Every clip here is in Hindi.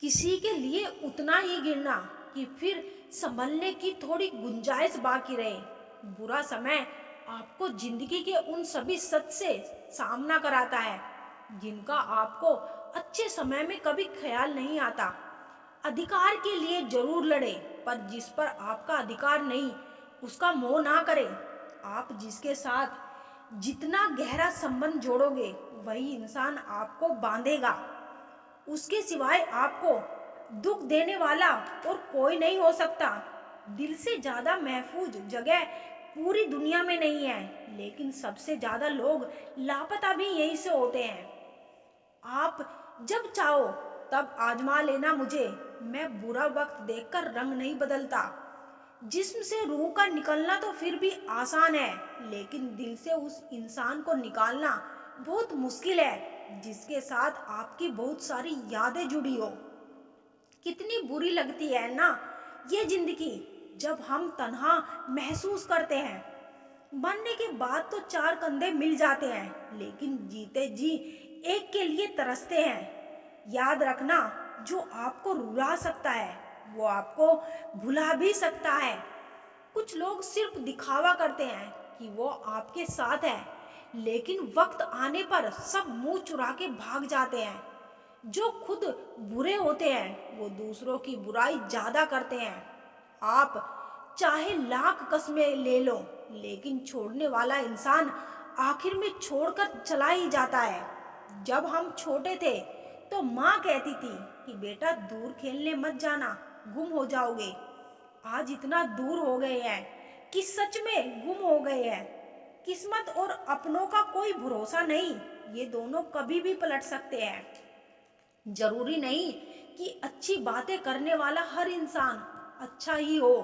किसी के लिए उतना ही गिरना कि फिर संभलने की थोड़ी गुंजाइश बाकी रहे। बुरा समय आपको जिंदगी के उन सभी सच से सामना कराता है जिनका आपको अच्छे समय में कभी ख्याल नहीं आता। अधिकार के लिए जरूर लड़े, पर जिस पर आपका अधिकार नहीं उसका मोह ना करें। आप जिसके साथ जितना गहरा संबंध जोड़ोगे वही इंसान आपको बांधेगा। उसके सिवाय आपको दुख देने वाला और कोई नहीं हो सकता। दिल से ज्यादा महफूज जगह पूरी दुनिया में नहीं है, लेकिन सबसे ज्यादा लोग लापता भी यहीं से होते हैं। आप जब चाहो तब आजमा लेना मुझे। मैं बुरा वक्त देखकर रंग नहीं बदलता। जिस्म से रूह का निकलना तो फिर भी आसान है, लेकिन दिल से उस इंसान को निकालना बहुत मुश्किल है जिसके साथ आपकी बहुत सारी यादें जुड़ी हो। कितनी बुरी लगती है ना ये जिंदगी जब हम तन्हा महसूस करते हैं। मरने के बाद तो चार कंधे मिल जाते हैं, लेकिन जीते जी एक के लिए तरसते हैं। याद रखना, जो आपको रुला सकता है वो आपको भुला भी सकता है। कुछ लोग सिर्फ दिखावा करते हैं कि वो आपके साथ है, लेकिन वक्त आने पर सब मुंह चुरा के भाग जाते हैं। जो खुद बुरे होते हैं वो दूसरों की बुराई ज्यादा करते हैं। आप चाहे लाख कस्में ले लो, लेकिन छोड़ने वाला इंसान आखिर में छोड़कर चला ही जाता है। जब हम छोटे थे तो माँ कहती थी कि बेटा दूर खेलने मत जाना, गुम हो जाओगे। आज इतना दूर हो गए हैं कि सच में गुम हो गए हैं। किस्मत और अपनों का कोई भरोसा नहीं, ये दोनों कभी भी पलट सकते हैं। जरूरी नहीं कि अच्छी बातें करने वाला हर इंसान अच्छा ही हो।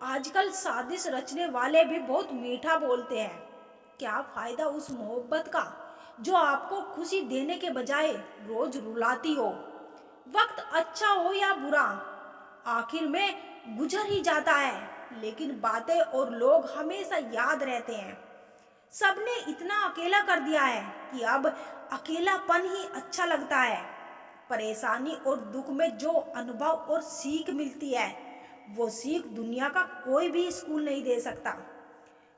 आजकल साजिश रचने वाले भी बहुत मीठा बोलते हैं। क्या फायदा उस मोहब्बत का जो आपको खुशी देने के बजाय रोज रुलाती हो। वक्त अच्छा हो या बुरा आखिर में गुजर ही जाता है, लेकिन बातें और लोग हमेशा याद रहते हैं। सबने इतना अकेला कर दिया है कि अब अकेलापन ही अच्छा लगता है। परेशानी और दुख में जो अनुभव और सीख मिलती है वो सीख दुनिया का कोई भी स्कूल नहीं दे सकता।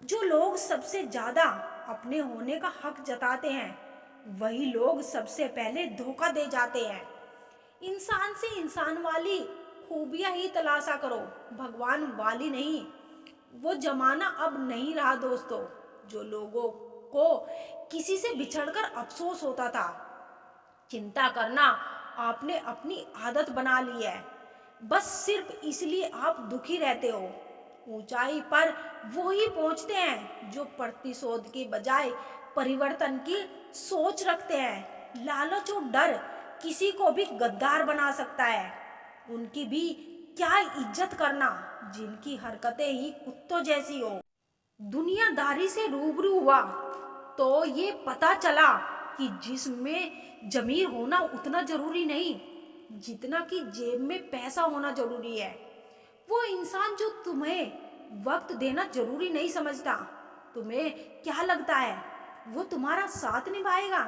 जो लोग सबसे ज्यादा अपने होने का हक जताते हैं वही लोग सबसे पहले धोखा दे जाते हैं। इंसान से इंसान वाली खूबियां ही तलाशा करो, भगवान वाली नहीं। वो जमाना अब नहीं रहा दोस्तों, जो लोगों को किसी से बिछड़कर अफसोस होता था। चिंता करना आपने अपनी आदत बना ली है, बस सिर्फ इसलिए आप दुखी रहते हो। ऊंचाई पर वो ही पहुंचते हैं जो प्रतिशोध के बजाय परिवर्तन की सोच रखते हैं। लालच और डर किसी को भी गद्दार बना सकता है। उनकी भी क्या इज्जत करना जिनकी हरकतें ही कुत्तों जैसी हो। दुनियादारी से रूबरू हुआ तो ये पता चला कि जिसमें जमीर होना उतना जरूरी नहीं जितना कि जेब में पैसा होना जरूरी है। वो इंसान जो तुम्हें वक्त देना जरूरी नहीं समझता, तुम्हें क्या लगता है वो तुम्हारा साथ निभाएगा।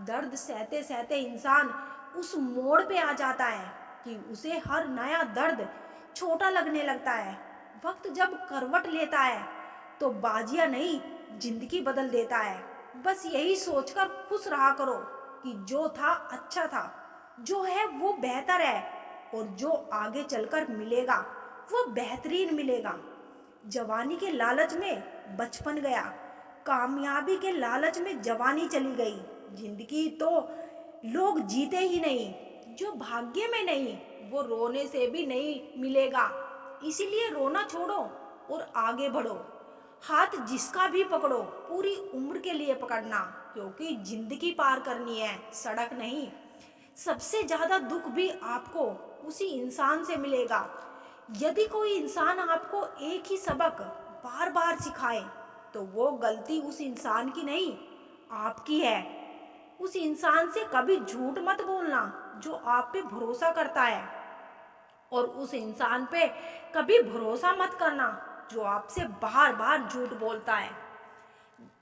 दर्द सहते सहते इंसान उस मोड़ पे आ जाता है कि उसे हर नया दर्द छोटा लगने लगता है। वक्त जब करवट लेता है तो बाजियां नहीं जिंदगी बदल देता है। बस यही सोचकर खुश रहा करो कि जो था अच्छा था, जो है वो बेहतर है, और जो आगे चलकर मिलेगा वो बेहतरीन मिलेगा। जवानी के लालच में बचपन गया, कामयाबी के लालच में जवानी चली गई। जिंदगी तो लोग जीते ही नहीं, जो भाग्य में नहीं वो रोने से भी नहीं मिलेगा। इसीलिए रोना छोड़ो और आगे बढ़ो। हाथ जिसका भी पकड़ो पूरी उम्र के लिए पकड़ना, क्योंकि जिंदगी पार करनी है, सड़क नहीं। सबसे ज्यादा दुख भी आपको उसी इंसान से मिलेगा। यदि कोई इंसान आपको एक ही सबक बार बार सिखाए तो वो गलती उस इंसान की नहीं आपकी है। उस इंसान से कभी झूठ मत बोलना जो आप पे भरोसा करता है, और उस इंसान पे कभी भरोसा मत करना जो आपसे बार बार झूठ बोलता है।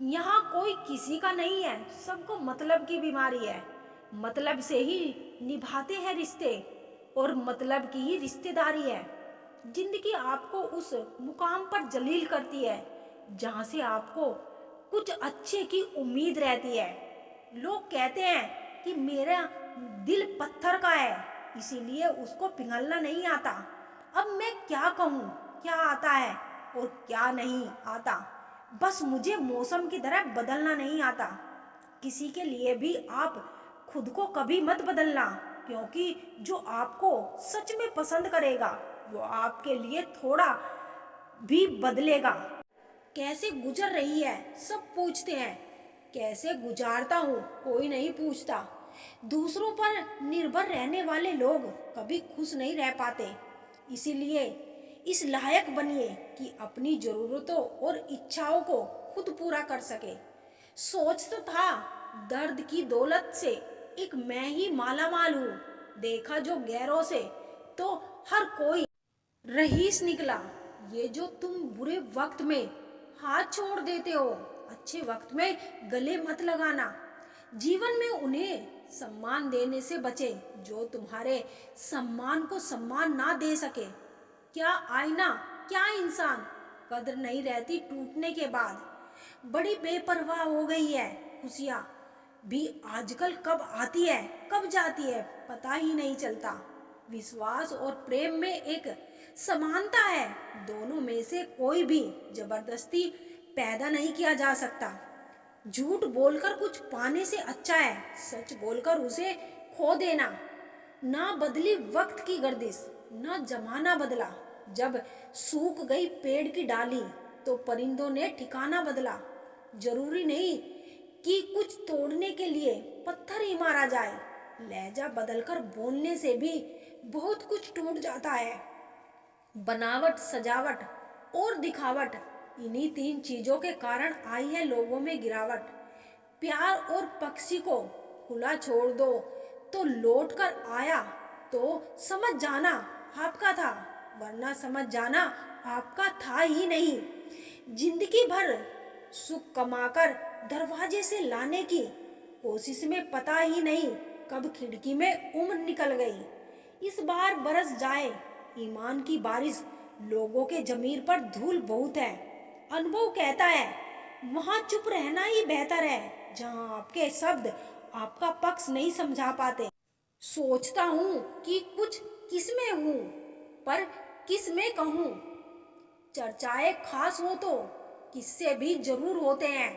यहाँ कोई किसी का नहीं है, सबको मतलब की बीमारी है। मतलब से ही निभाते हैं रिश्ते। और मतलब की ही रिश्तेदारी है। जिंदगी आपको उस मुकाम पर जलील करती है जहाँ से आपको कुछ अच्छे की उम्मीद रहती है। लोग कहते हैं कि मेरा दिल पत्थर का है, इसीलिए उसको पिघलना नहीं आता। अब मैं क्या कहूँ, क्या आता है और क्या नहीं आता। बस मुझे मौसम की तरह बदलना नहीं आता। किसी के लिए भी आप खुद को कभी मत बदलना, क्योंकि जो आपको सच में पसंद करेगा वो आपके लिए थोड़ा भी बदलेगा। कैसे गुजर रही है सब पूछते हैं, कैसे गुजारता हूँ कोई नहीं पूछता। दूसरों पर निर्भर रहने वाले लोग कभी खुश नहीं रह पाते। इसीलिए इस लायक बनिए कि अपनी ज़रूरतों और इच्छाओं को खुद पूरा कर सके। सोच तो था दर्द की दौलत से एक मैं ही माला माल हूँ, देखा जो गैरों से तो हर कोई रईस निकला। ये जो तुम बुरे वक्त में हाथ छोड़ देते हो, अच्छे वक्त में गले मत लगाना। जीवन में उन्हें सम्मान देने से बचे जो तुम्हारे सम्मान को सम्मान ना दे सके। क्या आईना, क्या इंसान, कदर नहीं रहती टूटने के बाद। बड़ी बेपरवाह हो गई है खुशियाँ भी आजकल, कब आती है कब जाती है पता ही नहीं चलता। विश्वास और प्रेम में एक समानता है, दोनों में से कोई भी जबरदस्ती पैदा नहीं किया जा सकता। झूठ बोलकर कुछ पाने से अच्छा है सच बोलकर उसे खो देना। ना बदली वक्त की गर्दिश, ना जमाना बदला। जब सूख गई पेड़ की डाली तो परिंदों ने ठिकाना बदला। जरूरी नहीं कि कुछ तोड़ने के लिए पत्थर ही मारा जाए। लहजा बदलकर बोलने से भी बहुत कुछ टूट जाता है। बनावट, सजावट और दिखावट, इन्हीं तीन चीजों के कारण आई है लोगों में गिरावट। प्यार और पक्षी को खुला छोड़ दो तो लौट कर आया तो समझ जाना आपका था, वरना समझ जाना आपका था ही नहीं। जिंदगी भर सुख कमाकर दरवाजे से लाने की कोशिश में पता ही नहीं कब खिड़की में उम्र निकल गई। इस बार बरस जाए ईमान की बारिश, लोगों के जमीर पर धूल बहुत है। अनुभव कहता है वहां चुप रहना ही बेहतर है जहां आपके शब्द आपका पक्ष नहीं समझा पाते। सोचता हूँ कि कुछ किस में हूँ पर किस में कहूँ। चर्चाएं खास हो तो किस्से भी जरूर होते हैं,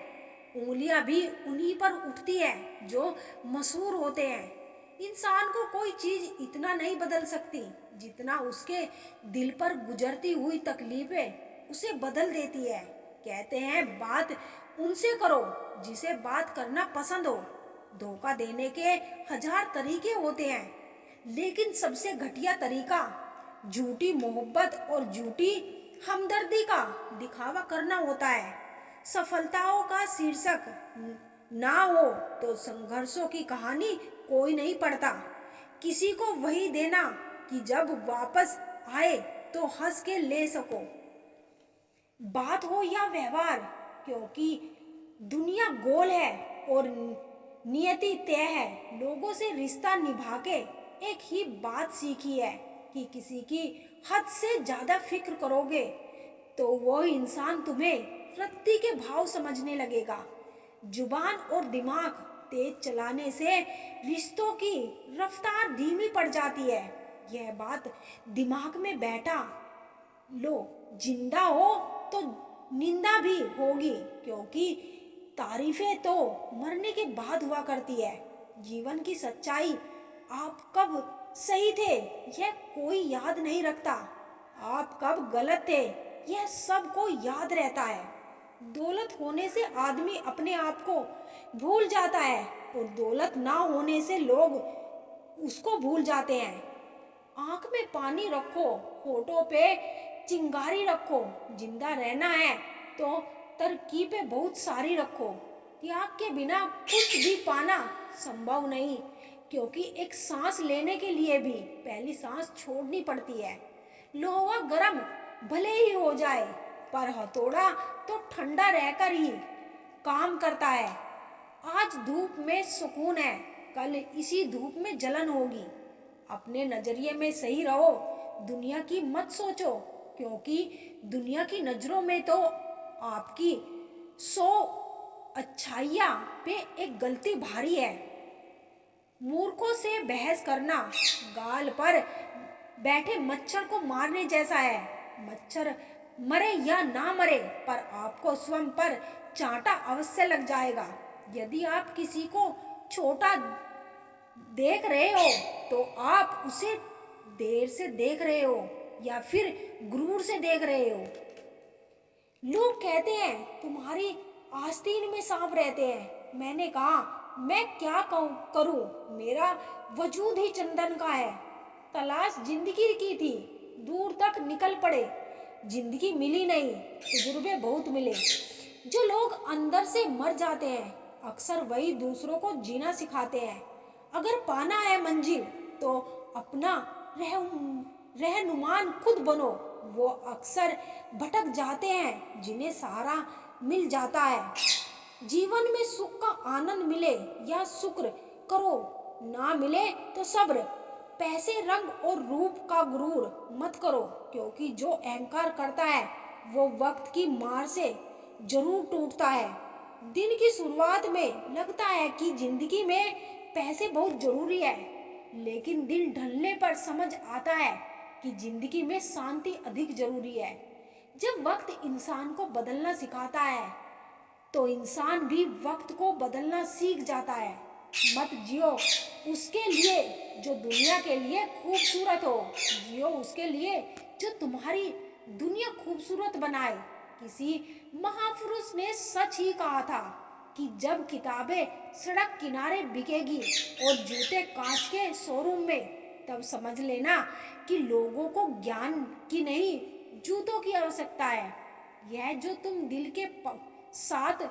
उंगलियां भी उन्हीं पर उठती है जो मशहूर होते हैं। इंसान को कोई चीज इतना नहीं बदल सकती जितना उसके दिल पर गुजरती हुई तकलीफें उसे बदल देती है। कहते हैं बात उनसे करो जिसे बात करना पसंद हो। धोखा देने के हजार तरीके होते हैं, लेकिन सबसे घटिया तरीका झूठी मोहब्बत और झूठी हमदर्दी का दिखावा करना होता है। सफलताओं का शीर्षक ना हो तो संघर्षों की कहानी कोई नहीं पढ़ता। किसी को वही देना कि जब वापस आए तो हंस के ले सको। बात हो या व्यवहार, क्योंकि दुनिया गोल है और नियति तय है। लोगों से रिश्ता निभा के एक ही बात सीखी है कि किसी की हद से ज्यादा फिक्र करोगे तो वो इंसान तुम्हें रत्ती के भाव समझने लगेगा। जुबान और दिमाग तेज चलाने से रिश्तों की रफ्तार धीमी पड़ जाती है। यह बात दिमाग में बैठा लो। जिंदा हो तो निंदा भी होगी, क्योंकि तारीफें तो मरने के बाद हुआ करती है। जीवन की सच्चाई आप कब सही थे यह कोई याद नहीं रखता, आप कब गलत थे यह सबको याद रहता है। दौलत होने से आदमी अपने आप को भूल जाता है और दौलत ना होने से लोग उसको भूल जाते हैं। आंख में पानी रखो, होठों पे चिंगारी रखो। जिंदा रहना है तो तरकीबें बहुत सारी रखो। त्याग के बिना कुछ भी पाना संभव नहीं, क्योंकि एक सांस लेने के लिए भी पहली सांस छोड़नी पड़ती है। लोहा गर्म भले ही हो जाए पर हथौड़ा तो ठंडा रहकर ही काम करता है। आज धूप में सुकून है, कल इसी धूप में जलन होगी। अपने नजरिए में सही रहो, दुनिया की मत सोचो, क्योंकि दुनिया की नजरों में तो आपकी 100 अच्छाइयाँ पे एक गलती भारी है। मूर्खों से बहस करना गाल पर बैठे मच्छर को मारने जैसा है। मच्छर मरे या ना मरे, पर आपको स्वयं पर चांटा अवश्य लग जाएगा। यदि आप किसी को छोटा देख रहे हो तो आप उसे देर से देख रहे हो या फिर गुरूर से देख रहे हो। लोग कहते हैं तुम्हारी आस्तीन में सांप रहते हैं। मैंने कहा मैं क्या करूं, मेरा वजूद ही चंदन का है। तलाश जिंदगी की थी, दूर तक निकल पड़े, जिंदगी मिली नहीं, तजुर्बे बहुत मिले। जो लोग अंदर से मर जाते हैं अक्सर वही दूसरों को जीना सिखाते हैं। अगर पाना है मंजिल तो अपना रहनुमान खुद बनो। वो अक्सर भटक जाते हैं जिन्हें सहारा मिल जाता है। जीवन में सुख का आनंद मिले या शुक्र करो, ना मिले तो सब्र। पैसे, रंग और रूप का गुरूर मत करो, क्योंकि जो अहंकार करता है वो वक्त की मार से जरूर टूटता है। दिन की शुरुआत में लगता है कि जिंदगी में पैसे बहुत जरूरी है, लेकिन दिन ढलने पर समझ आता है कि जिंदगी में शांति अधिक जरूरी है। जब वक्त इंसान को बदलना सिखाता है तो इंसान भी वक्त को बदलना सीख जाता है। मत जियो उसके लिए जो दुनिया के लिए खूबसूरत हो, जियो उसके लिए जो तुम्हारी दुनिया खूबसूरत बनाए। किसी महापुरुष ने सच ही कहा था कि जब किताबें सड़क किनारे बिकेगी और जूते कांच के शोरूम में, तब समझ लेना कि लोगों को ज्ञान की नहीं जूतों की आवश्यकता है। यह जो तुम दिल के साथ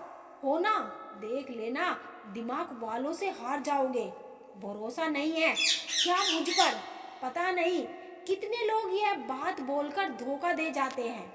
हो ना, देख लेना दिमाग वालों से हार जाओगे। भरोसा नहीं है क्या मुझ पर? पता नहीं कितने लोग यह बात बोलकर धोखा दे जाते हैं।